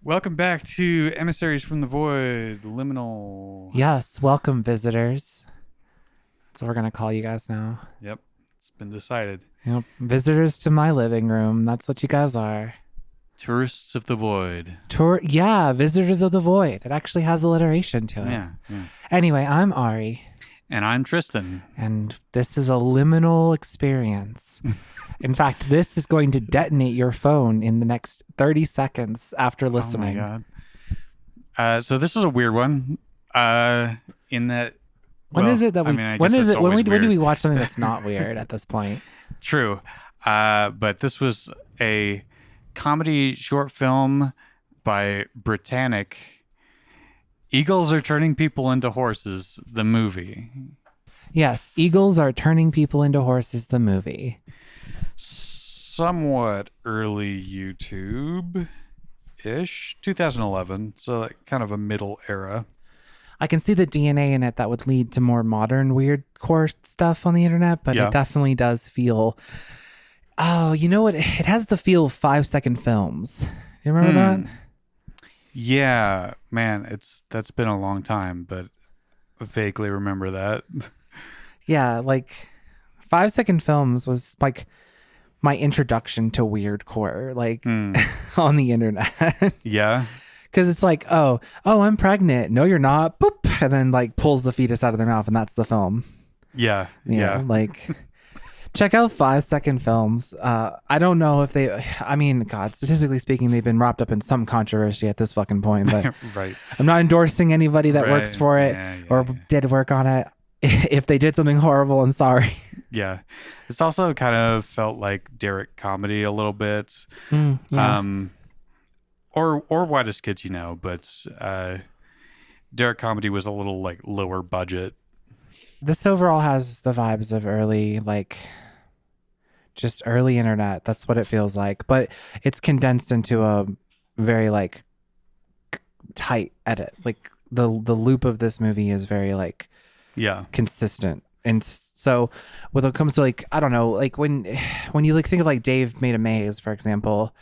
Welcome back to Emissaries from the Void, Liminal. Yes, welcome visitors. That's what we're gonna call you guys now. Yep, it's been decided. Yep, visitors to my living room. That's what you guys are. Tourists of the Void. Yeah, visitors of the void. It actually has alliteration to it. Yeah. Anyway, I'm Ari, And I'm Tristan. and this is a liminal experience. In fact, this is going to detonate your phone in the next 30 seconds after listening. Oh my god. So this is a weird one. In that When well, is it that we? I mean, I when guess is that's it? When always do we weird. watch something that's not weird at this point? True. But this was a comedy short film by Britannic. Eagles Are Turning People into Horses, the movie. Yes, Eagles Are Turning People into Horses, the movie. Somewhat early YouTube-ish, 2011, so like kind of a middle era. I can see the DNA in it that would lead to more modern weird core stuff on the internet, but Yeah. it definitely does feel. Oh, you know what? It has the feel of 5-second films. You remember that? Yeah, man, that's been a long time, but I vaguely remember that. Yeah, like 5-second films was like my introduction to weird core, like on the internet. Yeah, Because it's like, oh, I'm pregnant. No, you're not. Boop, and then like pulls the fetus out of their mouth, and that's the film. yeah. Like check out 5-second films. I don't know if I mean, God, statistically speaking, they've been wrapped up in some controversy at this fucking point, but Right. I'm not endorsing anybody that works Right. for it or did work on it. If they did something horrible, I'm sorry. Yeah. It's also kind of felt like Derek comedy a little bit. Yeah. Or Whitest Kids, but Derek comedy was a little like lower budget. This overall has the vibes of early, like just early internet. That's what it feels like, but it's condensed into a very like tight edit. Like the loop of this movie is very like consistent. And so when it comes to like, I don't know, like when you like think of like Dave Made a Maze, for example,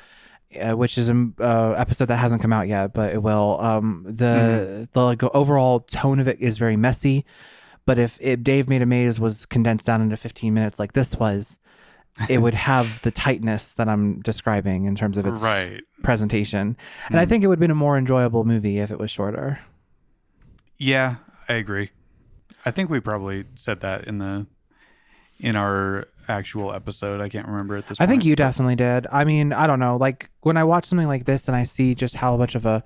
which is an episode that hasn't come out yet, but it will. The like overall tone of it is very messy. But if Dave Made a Maze was condensed down into 15 minutes like this was, it would have the tightness that I'm describing in terms of its presentation. And I think it would have been a more enjoyable movie if it was shorter. Yeah, I agree. I think we probably said that in our actual episode. I can't remember at this point. I think you definitely did. I mean, I don't know. Like when I watch something like this and I see just how much of a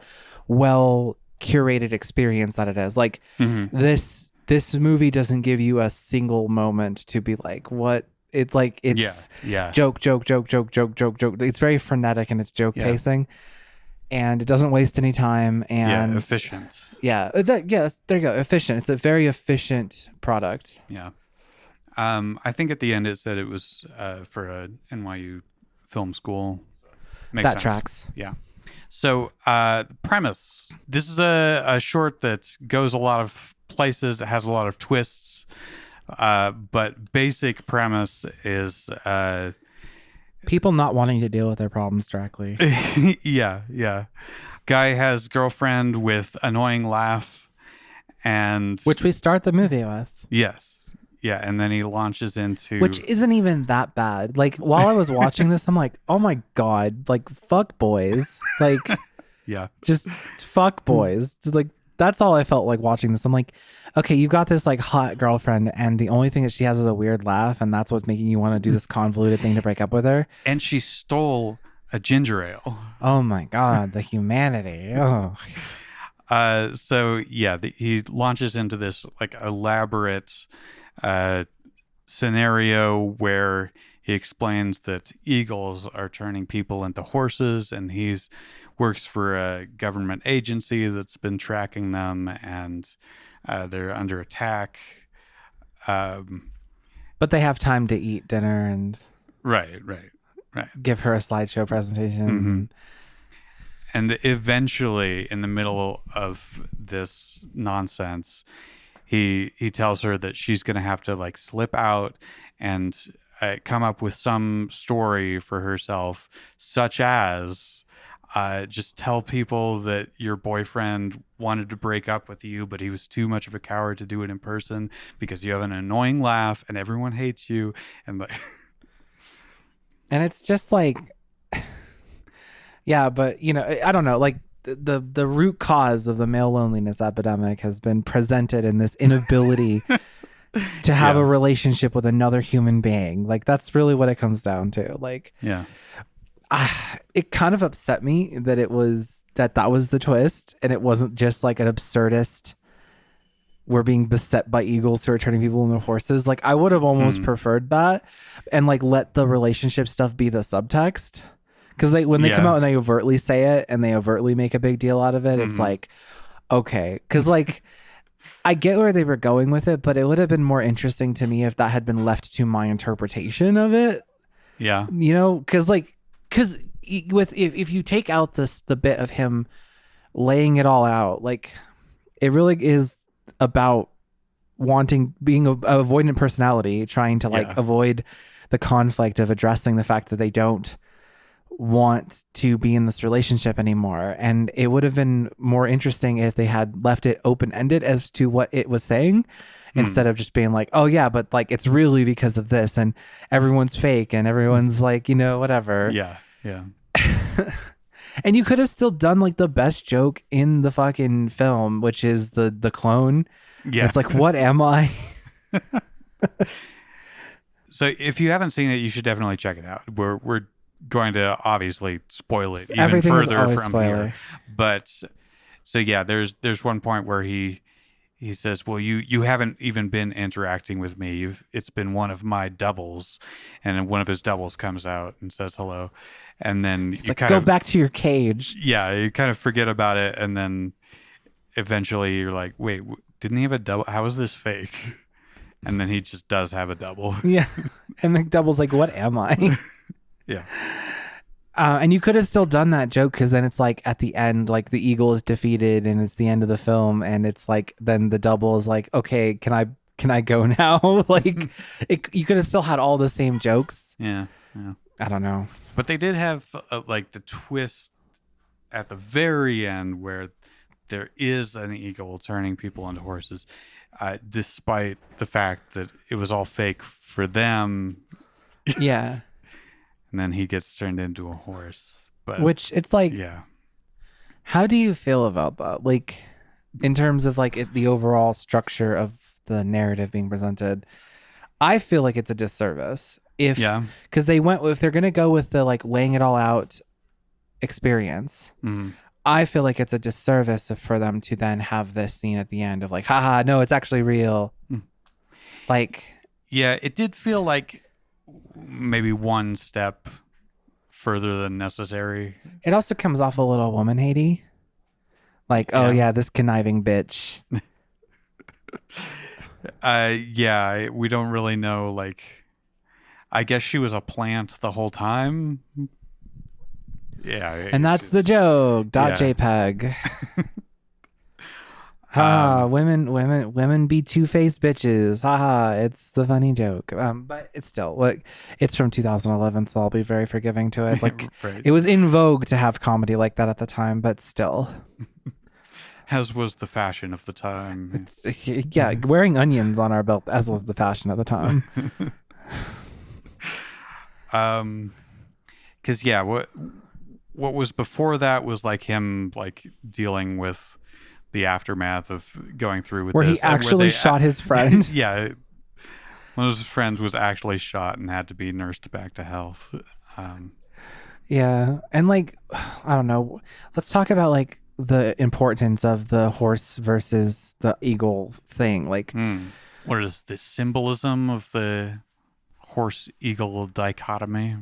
well curated experience that it is. Like this movie doesn't give you a single moment to be like, what? It's like, it's joke. It's very frenetic in its joke pacing, and it doesn't waste any time. And efficient. Yeah, yes, there you go. Efficient. It's a very efficient product. Yeah. I think at the end it said it was for a NYU film school. Makes that sense. tracks. Yeah. So premise. This is a short that goes a lot of places. It has a lot of twists. But basic premise is people not wanting to deal with their problems directly. yeah. Guy has girlfriend with annoying laugh, and which we start the movie with. Yes. Yeah, and then he launches into... Which isn't even that bad. Like, while I was watching this, I'm like, oh my God, like, fuck boys. Like, yeah. Just fuck boys. Like, that's all I felt like watching this. I'm like, okay, you got this, like, hot girlfriend, and the only thing that she has is a weird laugh, and that's what's making you want to do this convoluted thing to break up with her. And she stole a ginger ale. Oh my God, the humanity. Oh. So, yeah, he launches into this, like, elaborate... scenario where he explains that eagles are turning people into horses, and he's works for a government agency that's been tracking them, and they're under attack. But they have time to eat dinner and Right. give her a slideshow presentation. And eventually, in the middle of this nonsense, he tells her that she's going to have to like slip out and come up with some story for herself, such as Just tell people that your boyfriend wanted to break up with you, but he was too much of a coward to do it in person because you have an annoying laugh and everyone hates you. And like, And it's just like, yeah, but you know, I don't know, like the root cause of the male loneliness epidemic has been presented in this inability to have yeah, a relationship with another human being. Like that's really what it comes down to. Like yeah, it kind of upset me that that was the twist and it wasn't just like an absurdist we're being beset by eagles who are turning people into horses. Like I would have almost mm, preferred that and like let the relationship stuff be the subtext. Because when they come yeah, out and they overtly say it and they overtly make a big deal out of it, it's mm, like, okay. Because like I get where they were going with it, but it would have been more interesting to me if that had been left to my interpretation of it. yeah, You know, because with if you take out the bit of him laying it all out, like it really is about wanting being a avoidant personality, trying to like yeah, avoid the conflict of addressing the fact that they don't want to be in this relationship anymore. And it would have been more interesting if they had left it open ended as to what it was saying instead mm, of just being like, oh yeah, but like it's really because of this and everyone's fake and everyone's like, you know, whatever. yeah, yeah, And you could have still done like the best joke in the fucking film, which is the clone. And yeah. it's like, what am I? So if you haven't seen it, you should definitely check it out. We're going to obviously spoil it even Everything is further always from here. spoiler. But so yeah, there's one point where he says, "Well, you haven't even been interacting with me. It's been one of my doubles," and then one of his doubles comes out and says hello, and then He's you like, kind go of back to your cage. yeah, you kind of forget about it, and then eventually you're like, "Wait, didn't he have a double? How is this fake?" And then he just does have a double. Yeah. And McDouble's like, what am I? Yeah. And you could have still done that joke because then it's like at the end, like the eagle is defeated and it's the end of the film, and it's like then the double is like, okay, can I go now? Like you could have still had all the same jokes. Yeah. Yeah. I don't know. But they did have like the twist at the very end where there is an eagle turning people into horses, despite the fact that it was all fake for them, Yeah. and then he gets turned into a horse. But Which it's like, yeah, how do you feel about that? Like in terms of like the overall structure of the narrative being presented, I feel like it's a disservice if yeah, because if they're gonna go with the like laying it all out experience. mm, I feel like it's a disservice for them to then have this scene at the end of like, haha, no, it's actually real. mm. Like, Yeah. It did feel like maybe one step further than necessary. it also comes off a little woman hatey. Like, oh Yeah. yeah, this conniving bitch. Yeah, we don't really know. Like, I guess she was a plant the whole time. Yeah, And that's the joke. Yeah. .jpg. Ha, women be two-faced bitches. Haha, it's the funny joke. But it's still like it's from 2011, so I'll be very forgiving to it. Like right. it was in vogue to have comedy like that at the time, but still. As was the fashion of the time. Yeah, wearing onions on our belt as was the fashion at the time. Because yeah, what was before that was like him like dealing with the aftermath of going through with Where this, he actually shot his friend. Yeah, one of his friends was actually shot and had to be nursed back to health. Yeah, and like I don't know. Let's talk about like the importance of the horse versus the eagle thing. Like, what is the symbolism of the horse eagle dichotomy?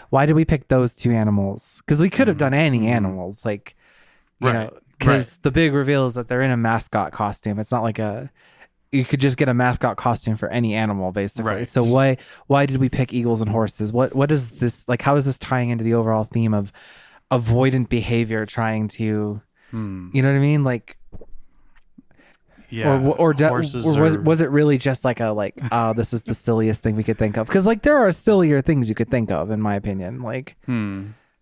why did we pick those two animals? Because we could have done any animals, like you Right, know. Because the big reveal is that they're in a mascot costume. It's not like you could just get a mascot costume for any animal, basically. Right. So why did we pick eagles and horses? What is this like? How is this tying into the overall theme of avoidant behavior, trying to, you know what I mean? Like, yeah, was it really just like oh, this is the silliest thing we could think of? Because like there are sillier things you could think of, in my opinion. Like,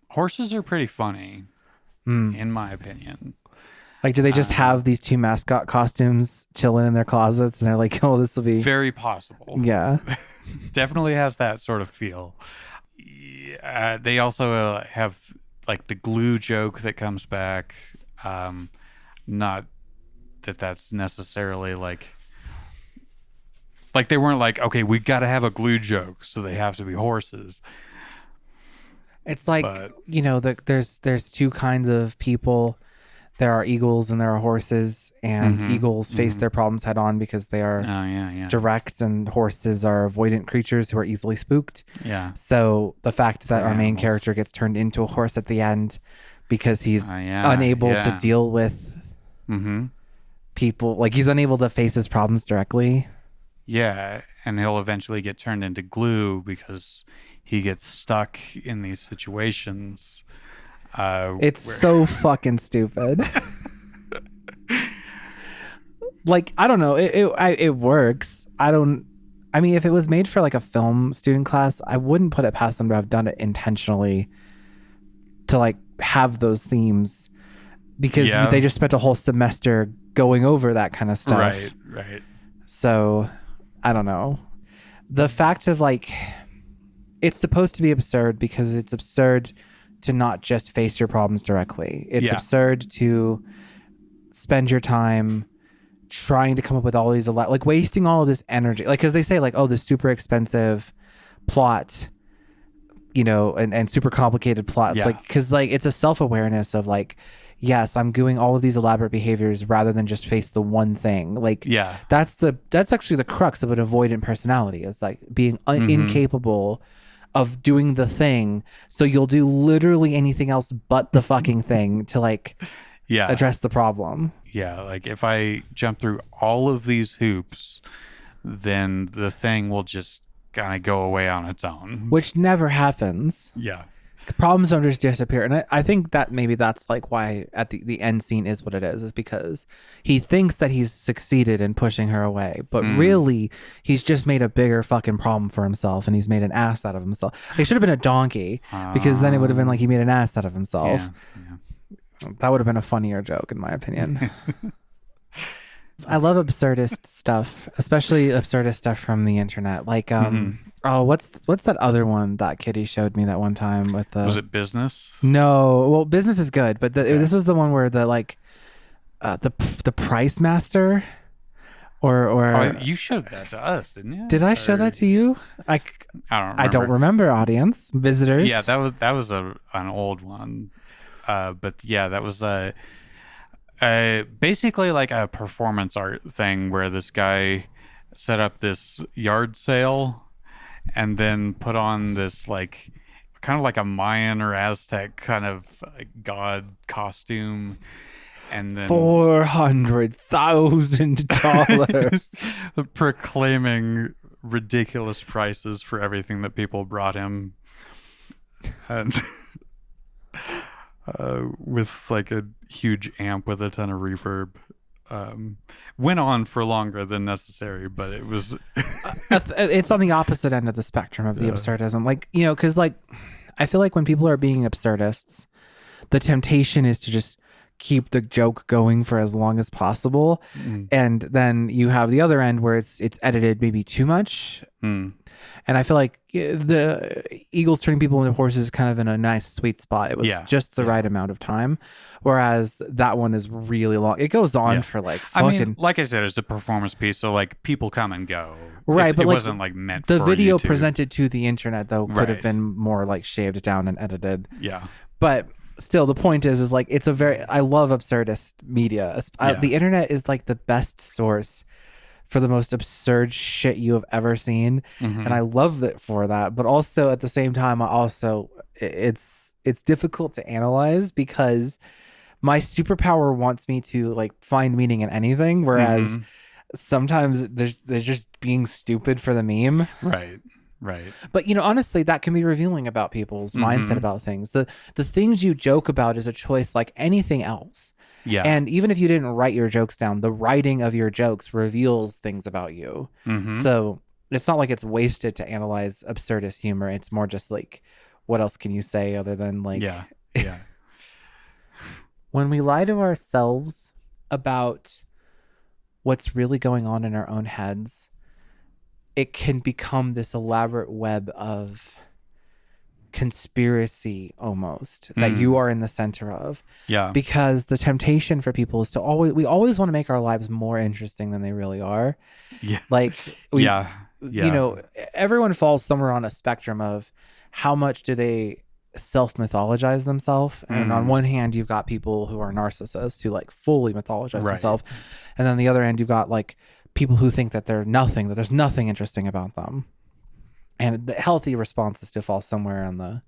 horses are pretty funny. Mm. in my opinion. Like, do they just Uh, have these two mascot costumes chilling in their closets, and they're like, "Oh, this will be." Very possible. Yeah. Definitely has that sort of feel. They also have like the glue joke that comes back. Um, Not that that's necessarily like they weren't like, okay, we got to have a glue joke, so they have to be horses. It's like, But there's two kinds of people. There are eagles and there are horses, and mm-hmm, eagles face mm-hmm. their problems head on because they Oh are yeah, yeah, direct, and horses are avoidant creatures who are easily spooked. yeah. So the fact that Prey our main animals. character gets turned into a horse at the end because he's Yeah, unable to yeah. deal with Mm-hmm. people, like he's unable to face his problems directly. Yeah, and he'll eventually get turned into glue because he gets stuck in these situations. It's Where so fucking stupid. Like, I don't know, it works. I mean, if it was made for like a film student class, I wouldn't put it past them to have done it intentionally to like have those themes, because yeah, they just spent a whole semester going over that kind of stuff. right, right. So I don't know. The fact of like, it's supposed to be absurd because it's absurd to not just face your problems directly. It's Yeah. absurd to spend your time trying to come up with all these like wasting all of this energy, like, because they say like, oh, this super expensive plot, and super complicated plots, Yeah. like, because like it's a self-awareness of like, yes, I'm doing all of these elaborate behaviors rather than just face the one thing. Like, Yeah. that's actually the crux of an avoidant personality, is like being incapable of doing the thing, so you'll do literally anything else but the fucking thing to like Yeah. address the problem. Yeah, like if I jump through all of these hoops, then the thing will just kind of go away on its own. Which never happens. Yeah. Problems don't just disappear. And I think that maybe that's like why at the end scene is what it is because he thinks that he's succeeded in pushing her away, but really he's just made a bigger fucking problem for himself, and he's made an ass out of himself. He should have been a donkey, because then it would have been like he made an ass out of himself. Yeah. That would have been a funnier joke, in my opinion. I love absurdist stuff, especially absurdist stuff from the internet. Like, oh, what's that other one that Kitty showed me that one time with the? Was it Business? No, well, Business is good, but this was the one where the like, the Price Master, or you showed that to us, didn't you? did I show that to you? I don't remember. I don't remember, audience, visitors. Yeah, that was an old one. But yeah, that was basically like a performance art thing where this guy set up this yard sale and then put on this like kind of like a Mayan or Aztec kind of god costume, and then $400,000 proclaiming ridiculous prices for everything that people brought him, and with like a huge amp with a ton of reverb. Went on for longer than necessary, but it was it's on the opposite end of the spectrum of the absurdism. Like, because like I feel like when people are being absurdists, the temptation is to just keep the joke going for as long as possible, and then you have the other end where it's edited maybe too much. And I feel like the Eagles turning people into horses is kind of in a nice sweet spot. It was just the right amount of time, whereas that one is really long. It goes on for like fucking. I mean, like I said, it's a performance piece, so like people come and go. Right, but it like, wasn't like meant the for video YouTube. presented to the internet though could have been more like shaved down and edited. Yeah, but still, the point is like it's a very. I love absurdist media. The internet is like the best source for the most absurd shit you have ever seen, and I love it for that. But also at the same time, it's difficult to analyze because my superpower wants me to like find meaning in anything, whereas sometimes there's just being stupid for the meme. Right. But honestly, that can be revealing about people's mindset about things. The things you joke about is a choice like anything else. Yeah. And even if you didn't write your jokes down, the writing of your jokes reveals things about you. So it's not like it's wasted to analyze absurdist humor. It's more just like, what else can you say other than like... Yeah. When we lie to ourselves about what's really going on in our own heads, it can become this elaborate web of conspiracy almost that you are in the center of. Yeah. Because the temptation for people is to always want to make our lives more interesting than they really are. Yeah. Like Yeah. you know, everyone falls somewhere on a spectrum of how much do they self mythologize themselves. And on one hand, you've got people who are narcissists who like fully mythologize themselves. And then on the other end, you've got like people who think that they're nothing, that there's nothing interesting about them. And the healthy response is to fall somewhere in the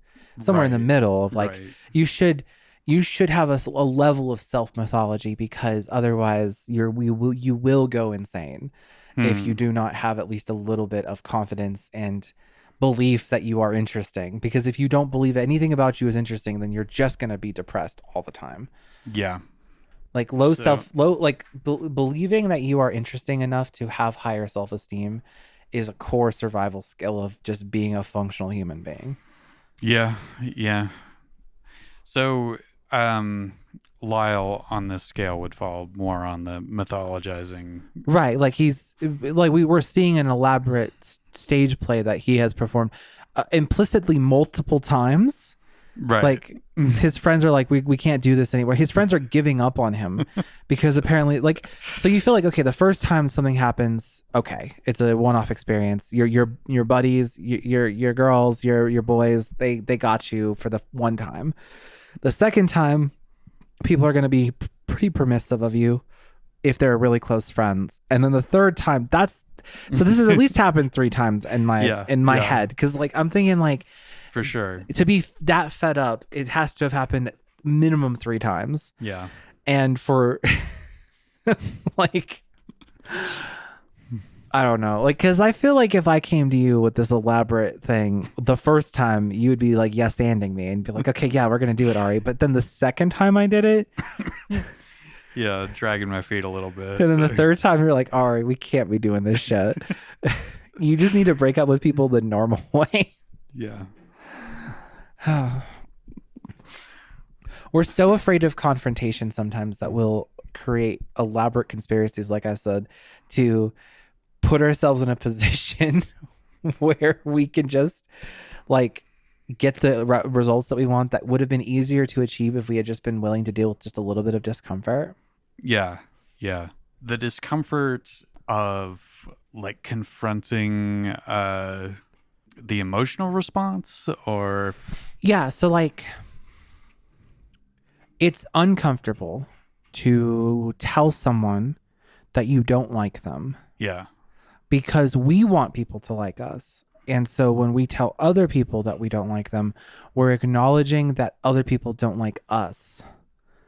middle of like, you should have a level of self mythology, because otherwise you will go insane if you do not have at least a little bit of confidence and belief that you are interesting. Because if you don't believe anything about you is interesting, then you're just going to be depressed all the time. Yeah. Like believing that you are interesting enough to have higher self-esteem is a core survival skill of just being a functional human being. Yeah. Yeah. So, Lyle on this scale would fall more on the mythologizing. Right. Like we were seeing an elaborate stage play that he has performed implicitly multiple times. Right. Like his friends are like, we can't do this anymore. His friends are giving up on him because apparently like, so you feel like, okay, the first time something happens, okay, it's a one-off experience. Your buddies, your girls, your boys, they got you for the one time. The second time, people are going to be pretty permissive of you if they're really close friends. And then the third time, so this has at least happened 3 times in my head. Cause like, I'm thinking like, for sure, to be that fed up, it has to have happened minimum 3 times. Yeah. And for like, I don't know, like, cause I feel like if I came to you with this elaborate thing the first time, you would be like yes anding me and be like, okay, yeah, we're gonna do it, Ari. But then the second time I did it, yeah, dragging my feet a little bit. And then the third time you're like, Ari, we can't be doing this shit. You just need to break up with people the normal way. Yeah. We're so afraid of confrontation sometimes that we'll create elaborate conspiracies, like I said, to put ourselves in a position where we can just like get the results that we want that would have been easier to achieve if we had just been willing to deal with just a little bit of discomfort. Yeah. Yeah. The discomfort of like confronting the emotional response, or yeah, so like it's uncomfortable to tell someone that you don't like them. Yeah. Because we want people to like us. And so when we tell other people that we don't like them, we're acknowledging that other people don't like us.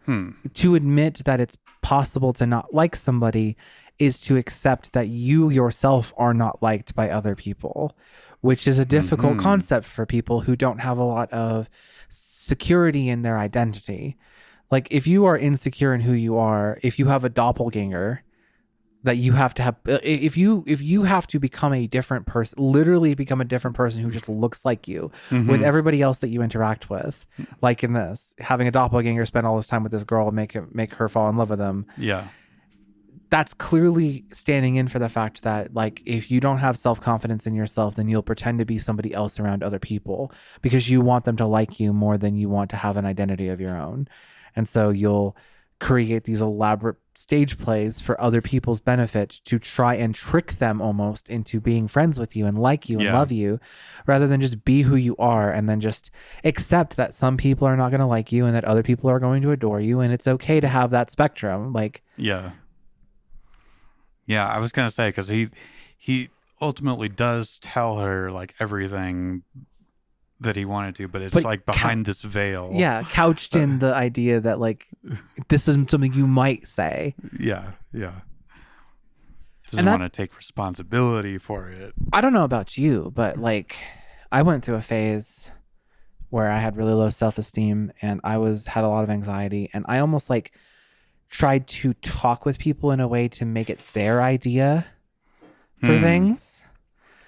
To admit that it's possible to not like somebody is to accept that you yourself are not liked by other people, which is a difficult concept for people who don't have a lot of security in their identity. Like if you are insecure in who you are, if you have a doppelganger that you have to have, if you have to become a different person, literally become a different person who just looks like you with everybody else that you interact with, like in this, having a doppelganger spend all this time with this girl and make her fall in love with him. Yeah. That's clearly standing in for the fact that like if you don't have self-confidence in yourself, then you'll pretend to be somebody else around other people because you want them to like you more than you want to have an identity of your own. And so you'll create these elaborate stage plays for other people's benefit to try and trick them almost into being friends with you and like you and love you, rather than just be who you are and then just accept that some people are not going to like you and that other people are going to adore you. And it's okay to have that spectrum. Like, yeah. Yeah, I was going to say, because he ultimately does tell her like everything that he wanted to, but it's like behind this veil. Yeah, couched in the idea that like this is something you might say. Yeah, yeah. Doesn't want to take responsibility for it. I don't know about you, but like I went through a phase where I had really low self-esteem and I had a lot of anxiety, and I almost like tried to talk with people in a way to make it their idea for things.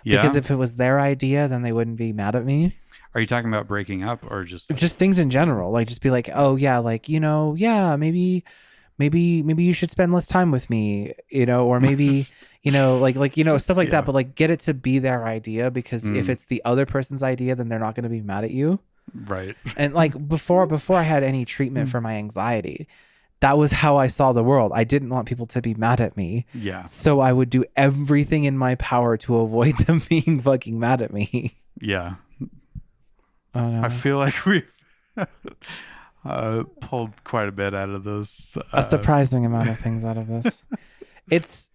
Yeah. Because if it was their idea, then they wouldn't be mad at me. Are you talking about breaking up or just like Just things in general. Like just be like, oh yeah, like, yeah, maybe you should spend less time with me, or maybe, stuff like that, yeah. but like get it to be their idea, because if Mm, it's the other person's idea, then they're not going to be mad at you. right. And like before I had any treatment for my anxiety, that was how I saw the world. I didn't want people to be mad at me. Yeah. So I would do everything in my power to avoid them being fucking mad at me. Yeah. I don't I know. feel like we've pulled quite a bit out of those. A surprising amount of things out of this. It's,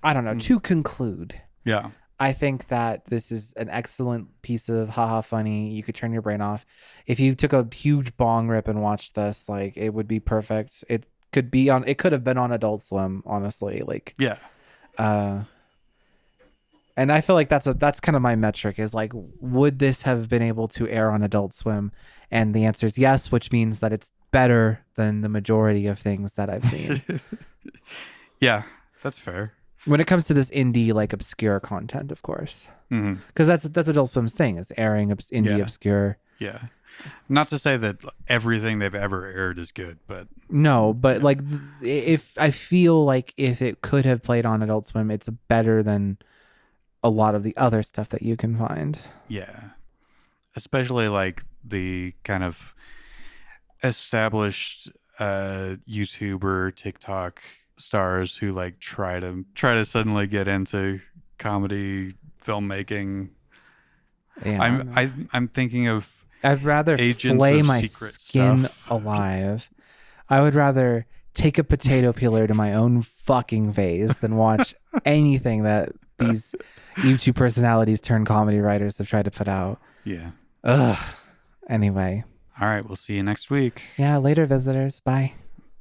I don't know. Mm, To conclude, yeah. I think that this is an excellent piece of haha funny. You could turn your brain off. If you took a huge bong rip and watched this, like it would be perfect. It could have been on Adult Swim, honestly. Like, Yeah. uh, and I feel like that's kind of my metric, is like, would this have been able to air on Adult Swim? And the answer is yes, which means that it's better than the majority of things that I've seen. Yeah. That's fair. When it comes to this indie, like obscure content, of course, Hmm. because that's Adult Swim's thing, is airing indie Yeah. obscure. Yeah. Not to say that everything they've ever aired is good, but No, but yeah. like, if I feel like if it could have played on Adult Swim, it's better than a lot of the other stuff that you can find. Yeah. Especially like the kind of established YouTuber, TikTok stars who like try to suddenly get into comedy filmmaking. Yeah, I'm thinking of I'd rather Agents flay of my Secret skin stuff. alive. I would rather take a potato peeler to my own fucking face than watch anything that these YouTube personalities turned comedy writers have tried to put out. Yeah. Ugh. Anyway. All right, we'll see you next week. Yeah, later, visitors. Bye.